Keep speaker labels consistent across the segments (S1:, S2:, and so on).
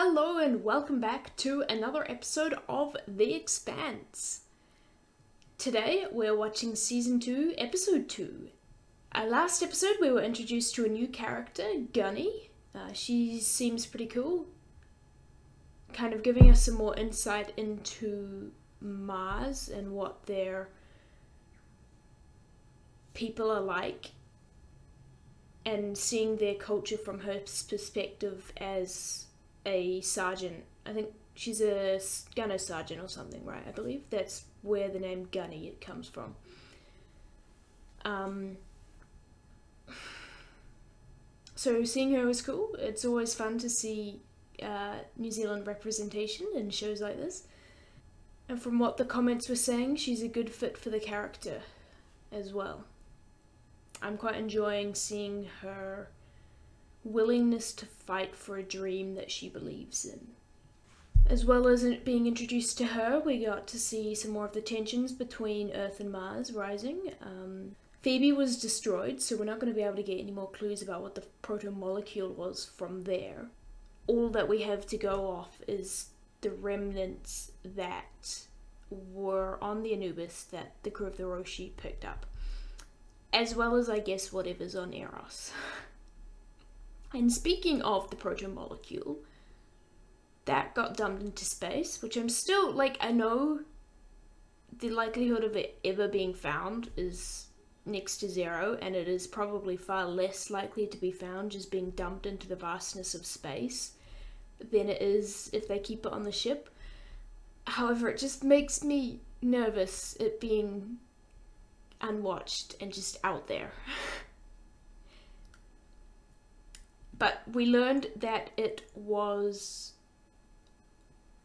S1: Hello and welcome back to another episode of The Expanse. Today we're watching Season 2, Episode 2. Last episode we were introduced to a new character, Gunny. She seems pretty cool. Kind of giving us some more insight into Mars and what their people are like. And seeing their culture from her perspective as a sergeant. I think she's a gunner sergeant or something, right? I believe that's where the name Gunny comes from. So seeing her was cool. It's always fun to see New Zealand representation in shows like this. And from what the comments were saying, she's a good fit for the character as well. I'm quite enjoying seeing her willingness to fight for a dream that she believes in. As well as it being introduced to her, we got to see some more of the tensions between Earth and Mars rising. Phoebe was destroyed, so we're not going to be able to get any more clues about what the Protmolecule was from there. All that we have to go off is the remnants that were on the Anubis that the crew of the Roci picked up. As well as, I guess, whatever's on Eros. And speaking of the Protmolecule, that got dumped into space, which I'm still, I know the likelihood of it ever being found is next to zero, and it is probably far less likely to be found just being dumped into the vastness of space than it is if they keep it on the ship. However, it just makes me nervous, it being unwatched and just out there. But we learned that it was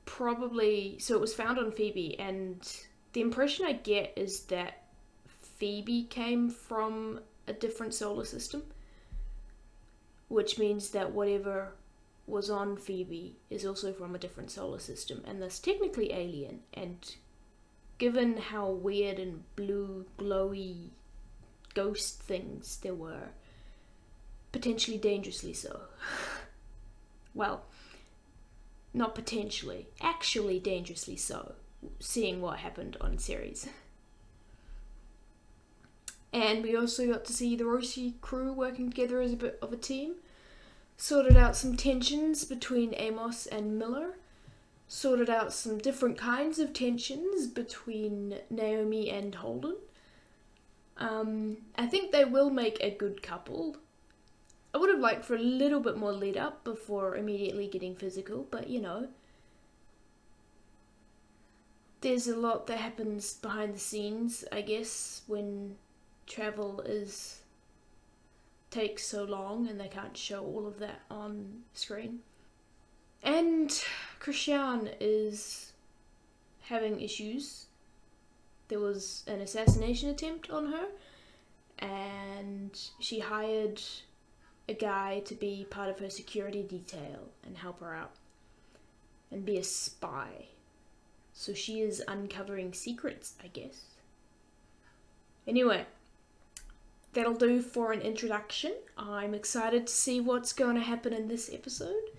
S1: so it was found on Phoebe, and the impression I get is that Phoebe came from a different solar system, which means that whatever was on Phoebe is also from a different solar system, and thus technically alien, and given how weird and blue, glowy ghost things there were, potentially dangerously so. Well, not potentially, actually dangerously so, seeing what happened on series. And we also got to see the Roci crew working together as a bit of a team, sorted out some tensions between Amos and Miller, sorted out some different kinds of tensions between Naomi and Holden. I think they will make a good couple. I would have liked for a little bit more lead up before immediately getting physical, but there's a lot that happens behind the scenes, I guess, when travel takes so long and they can't show all of that on screen. And Christiane is having issues. There was an assassination attempt on her, and she hired a guy to be part of her security detail and help her out and be a spy. So she is uncovering secrets, I guess. Anyway, that'll do for an introduction. I'm excited to see what's going to happen in this episode.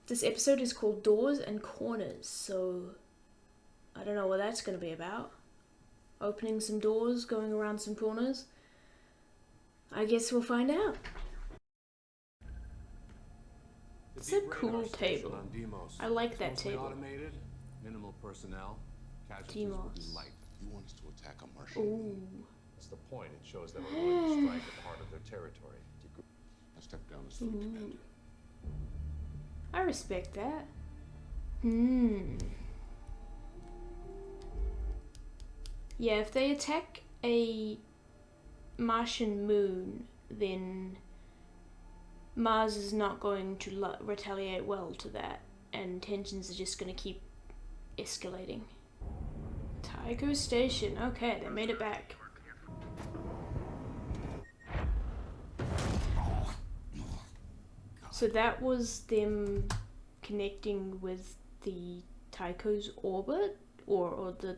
S1: This episode is called Doors and Corners, so I don't know what that's going to be about. Opening some doors, going around some corners. I guess we'll find out. It's a cool table. I like that table.
S2: Automated, minimal personnel, casualties will be light.
S3: You want us to attack a Martian?
S1: Ooh.
S2: That's the point. It shows them we're willing to strike a part of their territory.
S3: I stepped down as fleet commander.
S1: I respect that. Yeah, if they attack a Martian moon, then Mars is not going to retaliate well to that, and tensions are just going to keep escalating. Tycho Station. Okay, they made it back. So that was them connecting with the Tycho's orbit, or the,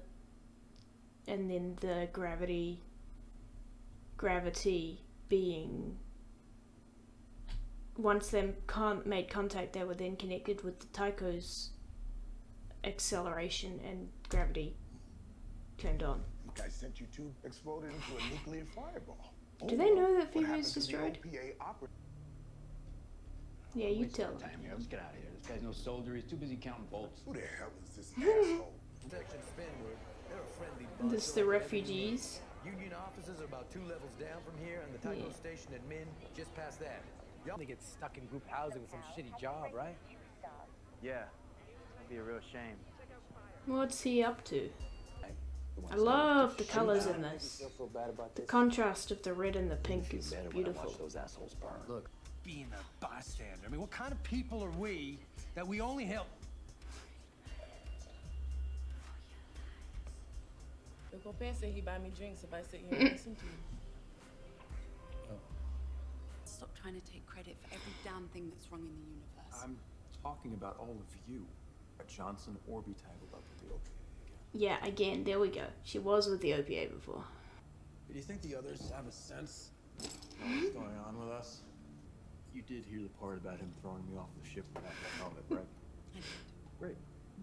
S1: and then the gravity being once they made contact, they were then connected with the Tycho's acceleration and gravity turned on.
S4: I sent you two exploded into a nuclear fireball.
S1: Do they know that
S4: What
S1: Phoebe
S4: happened
S1: is
S4: to the
S1: destroyed?
S4: OPA
S1: Yeah, you
S5: Waste
S1: tell
S5: of
S1: them.
S5: time here. Let's get out of here. This guy's no soldier. He's too busy counting bolts.
S4: Who the hell is this asshole?
S6: Section Spinwood, they're a friendly bunch.
S1: This is the refugees.
S6: Union offices are about 2 levels down from here, and the Tycho
S1: Yeah.
S6: station at Min just past that. Y'all get stuck in group housing with some shitty job, right?
S7: Yeah, that'd be a real shame.
S1: What's he up to? I love the colours in this.
S6: Feel bad about
S1: The contrast of the red and the pink is beautiful.
S5: Those assholes burn.
S6: Look, being a bystander. I mean, what kind of people are we that we only help?
S8: Look, Open said he buy me drinks if I sit here and listen to you.
S9: Stop trying to take credit for every damn thing that's wrong in the universe.
S2: I'm talking about all of you. Johnson or be tangled up with the OPA again.
S1: Yeah, again, there we go. She was with the OPA before.
S2: Do you think the others have a sense of what's going on with us? You did hear the part about him throwing me off the ship without my helmet, right?
S9: I did.
S2: Great.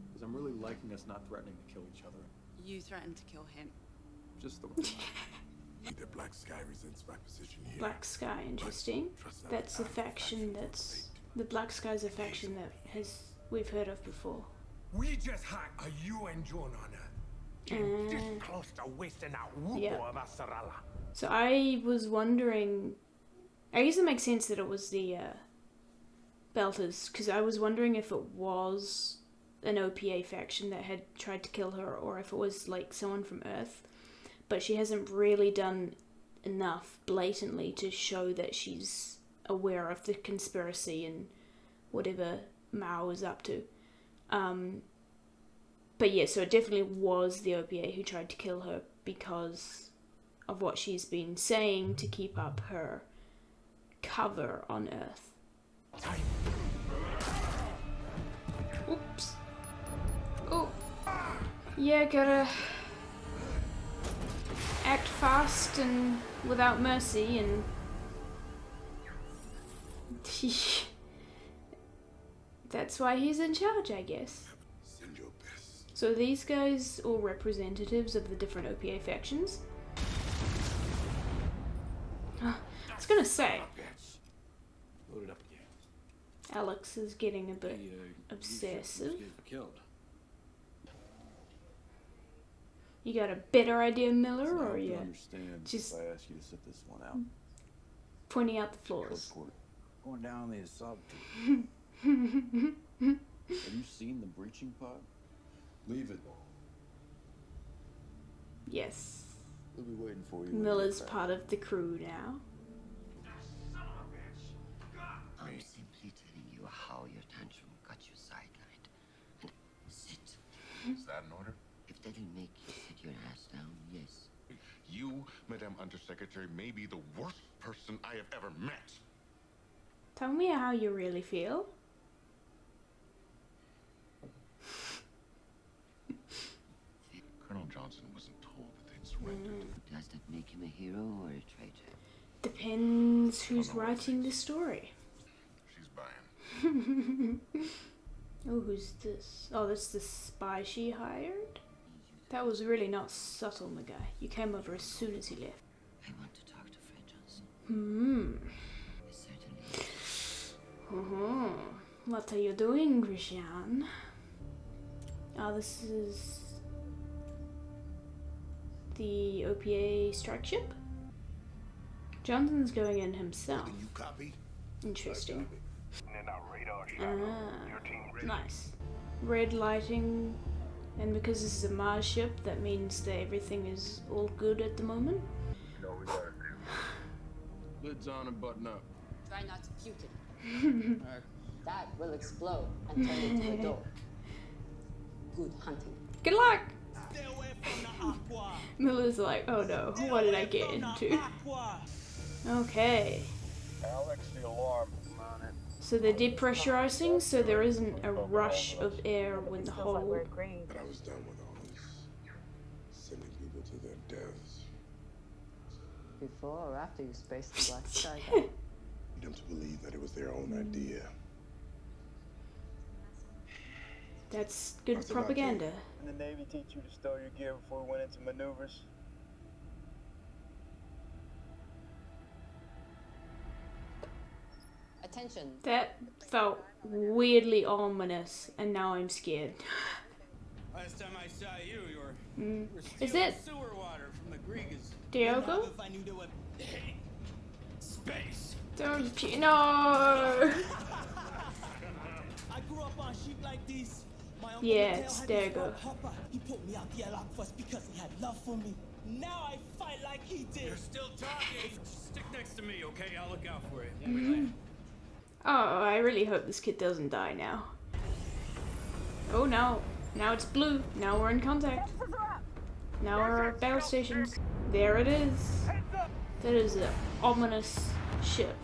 S2: Because I'm really liking us not threatening to kill each other.
S9: You threatened to kill him.
S2: Just the one time.
S4: Either Black Sky resents my position here.
S1: Black Sky, interesting. That's a faction that's... The Black Sky's a faction that we've heard of before.
S10: We just had a UN drone on Earth. And this close to wasting out
S1: Yeah.
S10: of Asarala.
S1: So I was wondering... I guess it makes sense that it was the Belters, because I was wondering if it was an OPA faction that had tried to kill her, or if it was like someone from Earth. But she hasn't really done enough blatantly to show that she's aware of the conspiracy and whatever Mao is up to. But yeah, so it definitely was the OPA who tried to kill her because of what she's been saying to keep up her cover on Earth. Oops. Oh. Yeah, gotta act fast and without mercy and... That's why he's in charge, I guess.
S4: Send your best.
S1: So these guys all representatives of the different OPA factions? I was gonna say,
S2: Load it up again.
S1: Alex is getting a bit obsessive.
S2: Killed.
S1: You got a better idea, Miller, or are you
S2: understand
S1: just-
S2: if I ask you to sit this one out.
S1: pointing out the flaws?
S5: Going down the assault.
S2: Have you seen the breaching pod? Leave it.
S1: Yes.
S2: We'll be waiting for you.
S1: Miller's part of the crew now.
S11: I'm simply telling you how your tantrum got you sidelined. And sit.
S3: Is that an order?
S11: If that'll make you sit your ass down, yes.
S3: You, Madame Undersecretary, may be the worst person I have ever met.
S1: Tell me how you really feel.
S3: Colonel Johnson wasn't told that they'd surrendered.
S11: Does that make him a hero or a traitor?
S1: Depends who's writing the story.
S3: She's buying.
S1: Oh, who's this? Oh, that's the spy she hired? That was really not subtle, my guy. You came over as soon as he left.
S11: I want to talk to Fred Johnson. Certainly.
S1: What are you doing, Christian? Oh, this is the OPA strike ship? Johnson's going in himself.
S4: Can you copy?
S1: Interesting.
S10: And our radar shadow. Your team ready?
S1: Nice. Red lighting, and because this is a Mars ship, that means that everything is all good at the moment.
S2: Lids on and button up.
S9: Try not to puke it. That will explode and turn into a door. Good hunting.
S1: Good luck! Miller's like, oh no, what did I get into? Okay.
S10: Alex, the alarm. I'm on it.
S1: So they're depressurizing, so there isn't a rush of air when the whole...
S4: But I was done with all this. Sending people to their deaths.
S9: Before or after you spaced the Black Sky?
S4: them to believe that it was their own idea.
S1: That's good
S4: That's about
S1: propaganda.
S7: Did the Navy teach you to stow your gear before we went into maneuvers?
S9: Attention.
S1: That felt weirdly ominous, and now I'm scared.
S6: Last time I saw you, you were
S1: Is
S6: stealing
S1: it
S6: sewer water from the Griegas.
S1: Diogo?
S6: If I knew there was space.
S1: Don't you know?
S6: I grew up on sheep like these. My uncle
S1: Yeah,
S6: Mateo
S1: it's
S6: had
S1: there
S6: this
S1: you go.
S6: road hopper. He put me out the airlock first because he had love for me. Now I fight like he did.
S10: You're still talking. Stick next to me, okay? I'll look out for you.
S1: Oh, I really hope this kid doesn't die now. Oh no. Now it's blue. Now we're in contact. Now we're at battle stations. There it is. That is an ominous ship.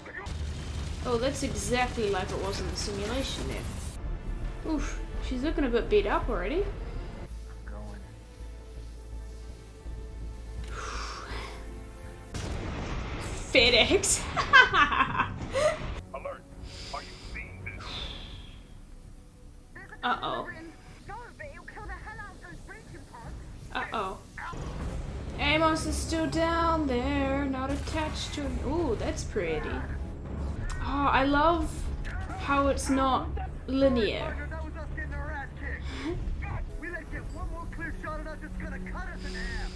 S1: Oh, that's exactly like it was in the simulation there. Oof. She's looking a bit beat up already. FedEx.
S10: Alert. Are you seeing this?
S1: Uh-oh. Uh-oh. Amos is still down there, not attached to him. Ooh, that's pretty. Oh, I love how it's not linear.
S7: That was us getting our ass kicked. We let get one more clear shot at us, it's gonna cut us in half.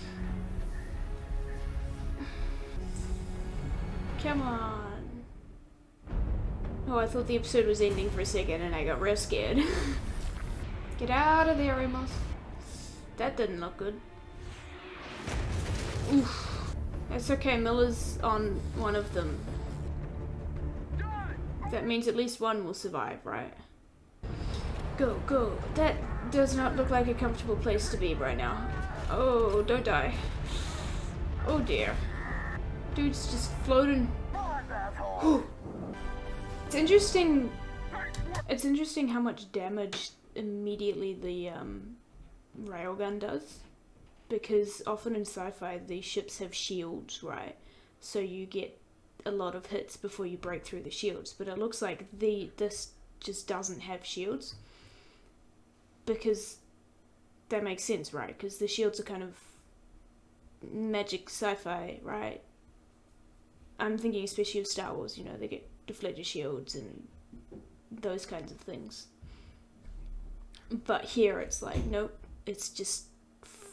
S1: Come on. Oh, I thought the episode was ending for a second and I got real scared. Get out of there, Amos. That didn't look good. Oof. That's okay, Miller's on one of them. That means at least one will survive, right? Go, go. That does not look like a comfortable place to be right now. Oh, don't die. Oh dear. Dude's just floating. Whew. It's interesting. It's interesting how much damage immediately the railgun does, because often in sci-fi these ships have shields, right? So you get a lot of hits before you break through the shields. But it looks like this just doesn't have shields, because that makes sense, right? Because the shields are kind of magic sci-fi, right? I'm thinking especially of Star Wars, you know, they get deflector shields and those kinds of things. But here it's like, nope, it's just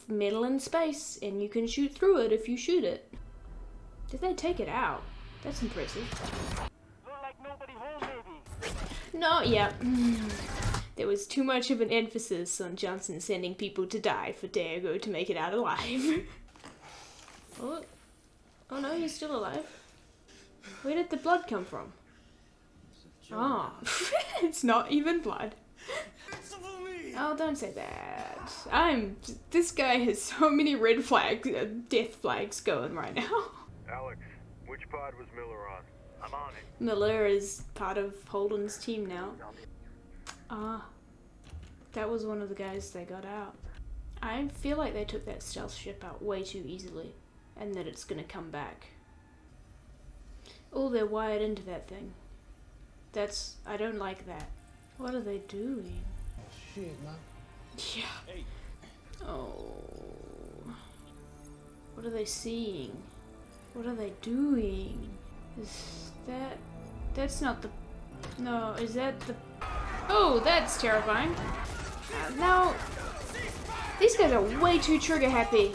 S1: metal in space, and you can shoot through it if you shoot it. Did they take it out? That's impressive.
S7: Look like nobody home, maybe.
S1: No, yeah. There was too much of an emphasis on Johnson sending people to die for Diego to make it out alive. Oh. Oh no, he's still alive. Where did the blood come from? Oh, it's not even blood. Oh, don't say that. This guy has so many red flags, death flags going right now.
S10: Alex, which pod was Miller on? I'm on it.
S1: Miller is part of Holden's team now. Ah, that was one of the guys they got out. I feel like they took that stealth ship out way too easily, and that it's gonna come back. Oh, they're wired into that thing. I don't like that. What are they doing?
S6: Shit, man.
S1: Yeah.
S6: Hey.
S1: Oh. What are they seeing? What are they doing? That's not the... No, is that the... Oh, that's terrifying. Now, these guys are way too trigger happy.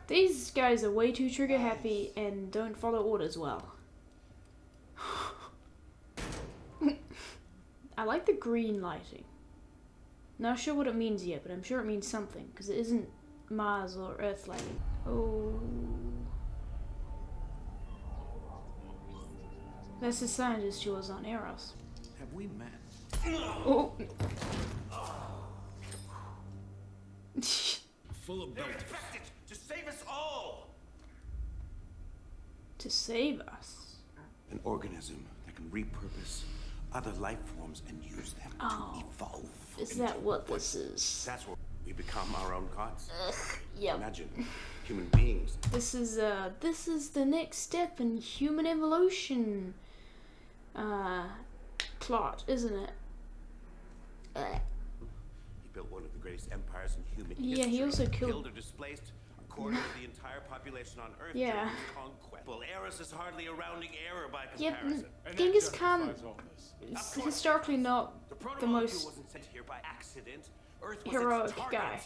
S1: These guys are way too trigger happy and don't follow orders well. I like the green lighting. Not sure what it means yet, but I'm sure it means something, because it isn't Mars or Earth lighting. Oh. That's the scientist who was on Eros.
S5: Have we met?
S1: Oh.
S10: Full of belters. To save us all.
S1: To save us.
S12: An organism that can repurpose other life forms and use them to evolve.
S1: Is that what this is?
S12: That's what we become our own gods.
S1: Yep.
S12: Imagine human beings.
S1: This is the next step in human evolution. plot, isn't it?
S12: He built one of the greatest empires in human history.
S1: Yeah, he also
S12: killed or displaced a quarter of the entire population on Earth
S1: Yeah.
S12: during his conquest. Well, Eris is hardly a rounding error by
S1: Yeah,
S12: comparison.
S1: Genghis Khan is historically not the
S12: Protmolecule
S1: most
S12: wasn't sent here by accident. Earth was
S1: heroic
S12: its target.
S1: guy.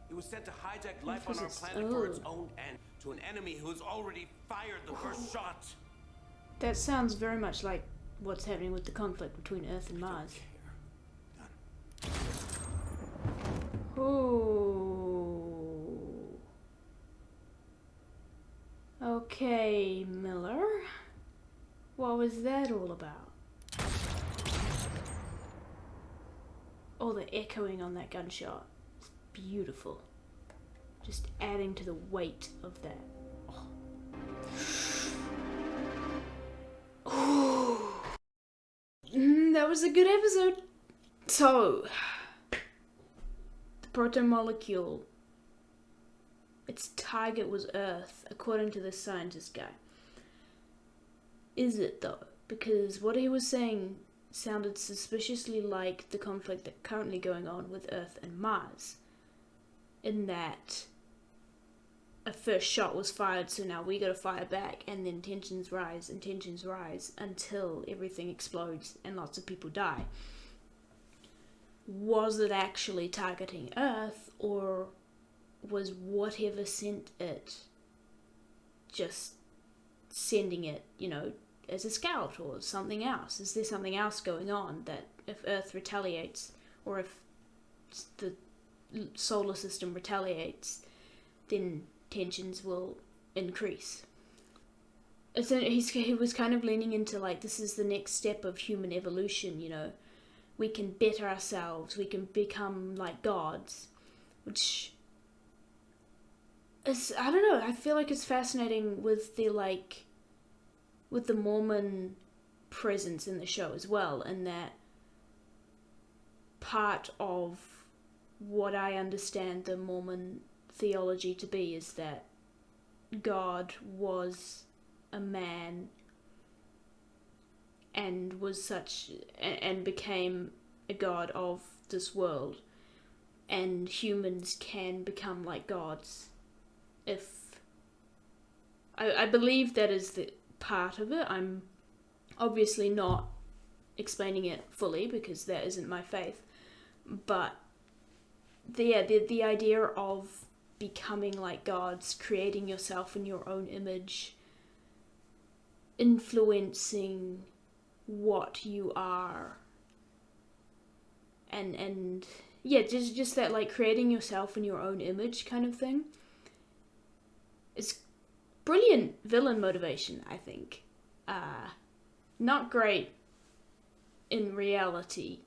S12: It was sent to hijack life
S1: course
S12: on our
S1: it's-
S12: planet for its
S1: oh.
S12: own end, to an enemy who has already fired the first shot.
S1: That sounds very much like what's happening with the conflict between Earth and Mars. Ooh. Okay, Miller. What was that all about? Oh, the echoing on that gunshot. It's beautiful. Just adding to the weight of that. Oh. That was a good episode. So, the Protmolecule, its target was Earth, according to this scientist guy. Is it though? Because what he was saying sounded suspiciously like the conflict that's currently going on with Earth and Mars. In that a first shot was fired, so now we gotta fire back, and then tensions rise until everything explodes and lots of people die. Was it actually targeting Earth, or was whatever sent it just sending it, you know, as a scout or something else? Is there something else going on that if Earth retaliates, or if the solar system retaliates, then tensions will increase? He was kind of leaning into like, this is the next step of human evolution, you know, we can better ourselves, we can become like gods, which is, I don't know, I feel like it's fascinating with the Mormon presence in the show as well, and that part of what I understand the Mormon theology to be is that God was a man and became a god of this world, and humans can become like gods if I believe that is the part of it. I'm obviously not explaining it fully because that isn't my faith, but the idea of becoming like gods, creating yourself in your own image, influencing what you are, and yeah, just that, like, creating yourself in your own image kind of thing. It's brilliant villain motivation, I think. Not great in reality,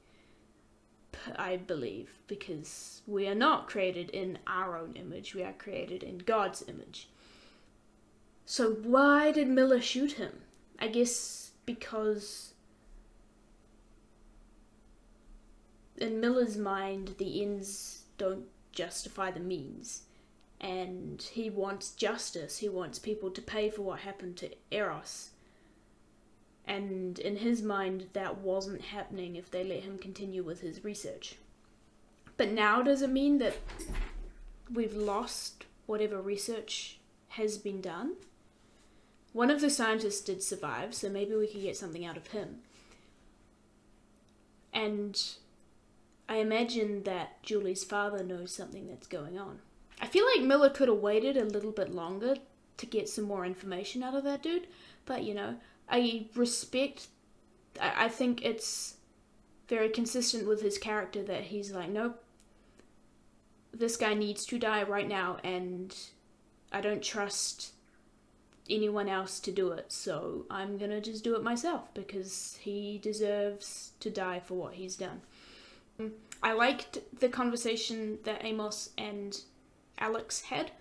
S1: I believe, because we are not created in our own image, we are created in God's image. So why did Miller shoot him? I guess because in Miller's mind, the ends don't justify the means, and he wants justice. He wants people to pay for what happened to Eros, and in his mind that wasn't happening if they let him continue with his research. But now, does it mean that we've lost whatever research has been done? One of the scientists did survive, so maybe we could get something out of him. And I imagine that Julie's father knows something that's going on. I feel like Miller could have waited a little bit longer to get some more information out of that dude, but you know, I think it's very consistent with his character that he's like, nope, this guy needs to die right now, and I don't trust anyone else to do it, so I'm gonna just do it myself because he deserves to die for what he's done. I liked the conversation that Amos and Alex had,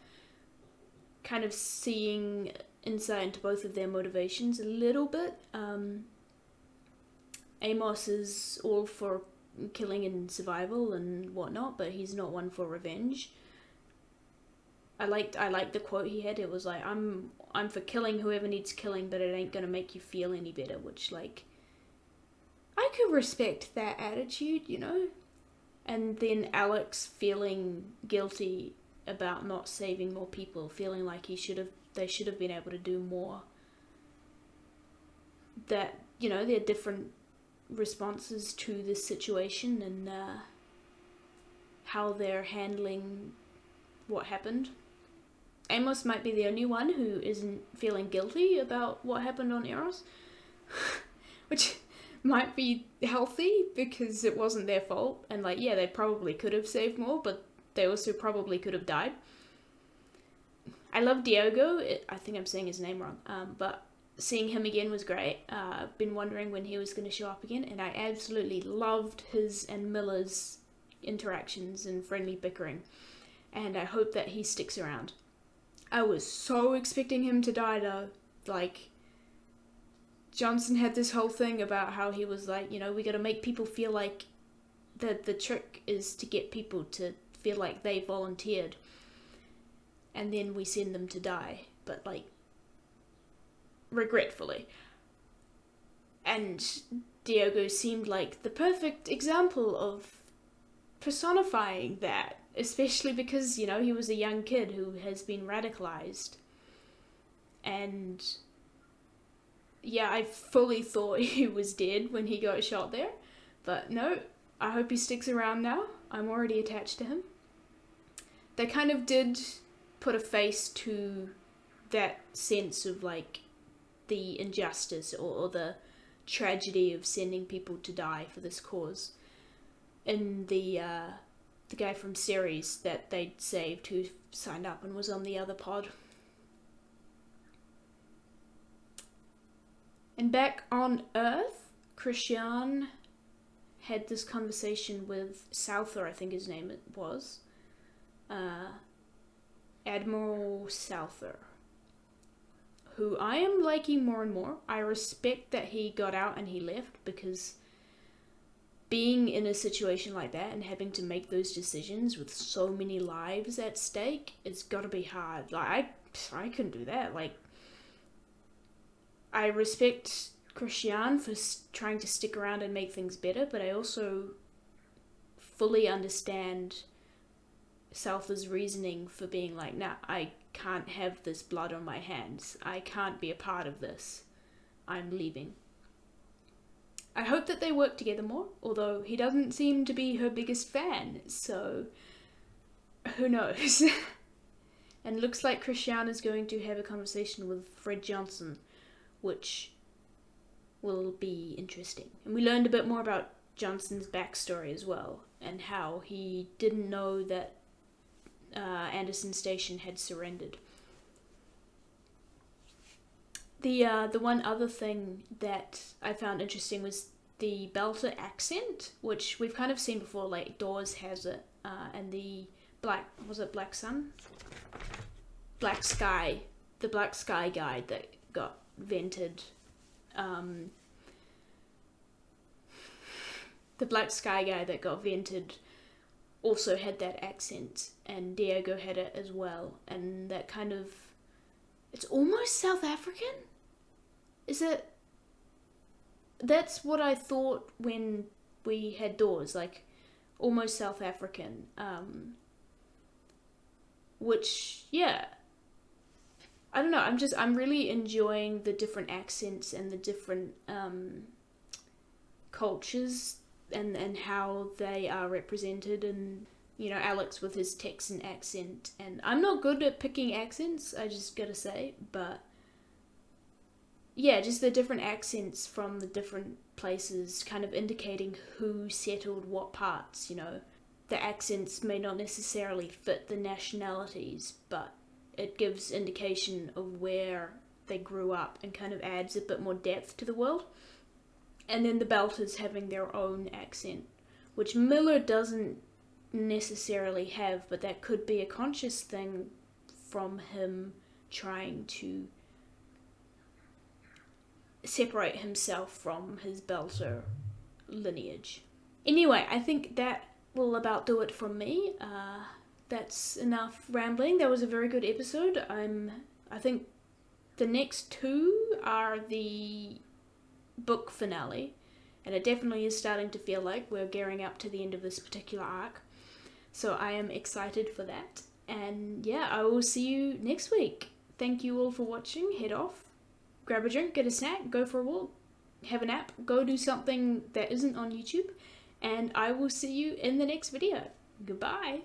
S1: kind of seeing insight into both of their motivations a little bit. Amos is all for killing and survival and whatnot, but he's not one for revenge. I liked the quote he had. It was like, I'm for killing whoever needs killing, but it ain't gonna make you feel any better, which, like, I could respect that attitude, you know? And then Alex feeling guilty about not saving more people, feeling like they should have been able to do more. That, you know, they're different responses to this situation, and how they're handling what happened. Amos might be the only one who isn't feeling guilty about what happened on Eros, which might be healthy because it wasn't their fault, and like, yeah, they probably could have saved more, but they also probably could have died. I love Diogo. I think I'm saying his name wrong, but seeing him again was great. I've been wondering when he was going to show up again, and I absolutely loved his and Miller's interactions and friendly bickering, and I hope that he sticks around. I was so expecting him to die though. Like, Johnson had this whole thing about how he was like, you know, we gotta make people feel like the trick is to get people to feel like they volunteered, and then we send them to die, but like, regretfully. And Diogo seemed like the perfect example of personifying that, especially because, you know, he was a young kid who has been radicalized. And yeah, I fully thought he was dead when he got shot there, but no, I hope he sticks around now. I'm already attached to him. They kind of did put a face to that sense of like the injustice or the tragedy of sending people to die for this cause in the guy from Ceres that they'd saved who signed up and was on the other pod. And back on Earth, Christian had this conversation with Souther, I think his name was. Admiral Souther, who I am liking more and more. I respect that he got out and he left, because being in a situation like that and having to make those decisions with so many lives at stake, it's gotta be hard. Like, I couldn't do that. Like, I respect Christian for trying to stick around and make things better, but I also fully understand Souther's reasoning for being like, nah, I can't have this blood on my hands. I can't be a part of this. I'm leaving. I hope that they work together more, although he doesn't seem to be her biggest fan, so who knows? And looks like Christian is going to have a conversation with Fred Johnson, which will be interesting. And we learned a bit more about Johnson's backstory as well, and how he didn't know that Anderson Station had surrendered. The one other thing that I found interesting was the Belter accent, which we've kind of seen before, like Dawes has it, and the Black Sun? Black Sky, the Black Sky guide that got vented, the Black Sky guy that got vented also had that accent, and Diego had it as well, and that kind of, it's almost South African? Is it? That's what I thought when we had Dawes, like, almost South African, which, yeah, I don't know, I'm really enjoying the different accents and the different cultures and how they are represented, and, you know, Alex with his Texan accent, and I'm not good at picking accents, I just gotta say, but yeah, just the different accents from the different places kind of indicating who settled what parts, you know. The accents may not necessarily fit the nationalities, but it gives indication of where they grew up and kind of adds a bit more depth to the world. And then the Belters having their own accent, which Miller doesn't necessarily have, but that could be a conscious thing from him trying to separate himself from his Belter lineage. Anyway, I think that will about do it from me. that's enough rambling. That was a very good episode. I think the next two are the book finale, and it definitely is starting to feel like we're gearing up to the end of this particular arc. So I am excited for that. And yeah, I will see you next week. Thank you all for watching. Head off, grab a drink, get a snack, go for a walk, have a nap, go do something that isn't on YouTube, and I will see you in the next video. Goodbye.